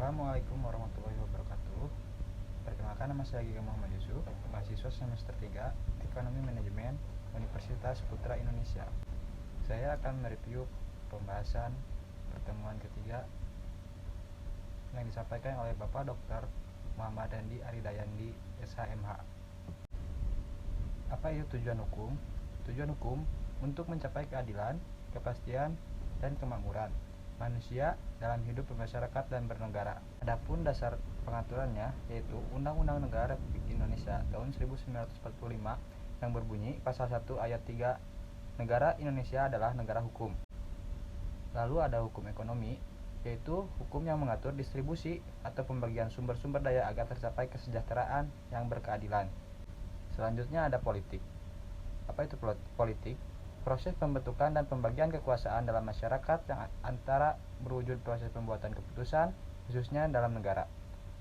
Assalamualaikum warahmatullahi wabarakatuh. Perkenalkan, nama saya Giga Muhammad Yusuf, mahasiswa semester 3 Ekonomi Manajemen Universitas Putra Indonesia. Saya akan mereview pembahasan pertemuan ketiga yang disampaikan oleh Bapak Dr. Muhammad Dandi Aridayandi, SHMH. Apa itu tujuan hukum? Tujuan hukum untuk mencapai keadilan, kepastian, dan kemakmuran manusia dalam hidup bermasyarakat dan bernegara. Adapun dasar pengaturannya yaitu Undang-Undang Negara Republik Indonesia tahun 1945 yang berbunyi pasal 1 ayat 3, negara Indonesia adalah negara hukum. Lalu ada hukum ekonomi, yaitu hukum yang mengatur distribusi atau pembagian sumber-sumber daya agar tercapai kesejahteraan yang berkeadilan. Selanjutnya ada politik. Apa itu politik? Proses pembentukan dan pembagian kekuasaan dalam masyarakat yang antara berwujud proses pembuatan keputusan, khususnya dalam negara.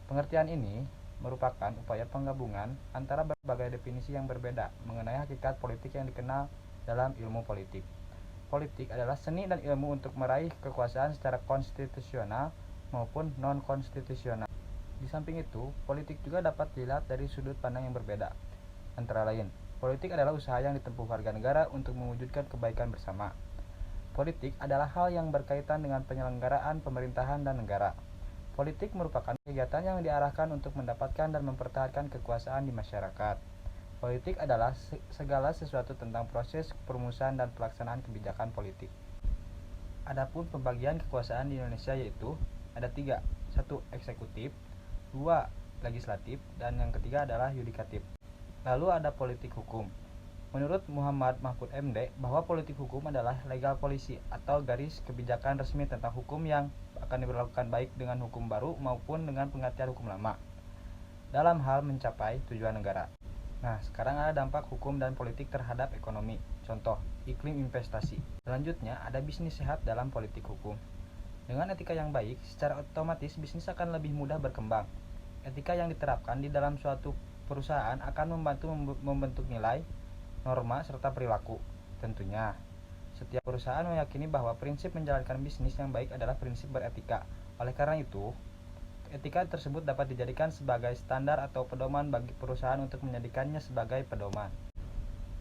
Pengertian ini merupakan upaya penggabungan antara berbagai definisi yang berbeda mengenai hakikat politik yang dikenal dalam ilmu politik. Politik adalah seni dan ilmu untuk meraih kekuasaan secara konstitusional maupun non-konstitusional. Di samping itu, politik juga dapat dilihat dari sudut pandang yang berbeda. Antara lain, politik adalah usaha yang ditempuh warga negara untuk mewujudkan kebaikan bersama. Politik adalah hal yang berkaitan dengan penyelenggaraan pemerintahan dan negara. Politik merupakan kegiatan yang diarahkan untuk mendapatkan dan mempertahankan kekuasaan di masyarakat. Politik adalah segala sesuatu tentang proses perumusan dan pelaksanaan kebijakan politik. Adapun pembagian kekuasaan di Indonesia yaitu ada 3. 1. Eksekutif, 2. Legislatif, dan yang ketiga adalah yudikatif. Lalu ada politik hukum. Menurut Muhammad Mahfud MD, bahwa politik hukum adalah legal policy atau garis kebijakan resmi tentang hukum yang akan diberlakukan baik dengan hukum baru maupun dengan pengertian hukum lama dalam hal mencapai tujuan negara. Nah, sekarang ada dampak hukum dan politik terhadap ekonomi. Contoh, iklim investasi. Selanjutnya, ada bisnis sehat dalam politik hukum. Dengan etika yang baik, secara otomatis bisnis akan lebih mudah berkembang. Etika yang diterapkan di dalam suatu perusahaan akan membantu membentuk nilai, norma, serta perilaku. Tentunya, setiap perusahaan meyakini bahwa prinsip menjalankan bisnis yang baik adalah prinsip beretika. Oleh karena itu, etika tersebut dapat dijadikan sebagai standar atau pedoman bagi perusahaan untuk menjadikannya sebagai pedoman.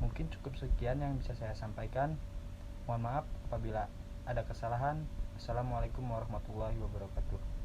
Mungkin cukup sekian yang bisa saya sampaikan. Mohon maaf apabila ada kesalahan. Assalamualaikum warahmatullahi wabarakatuh.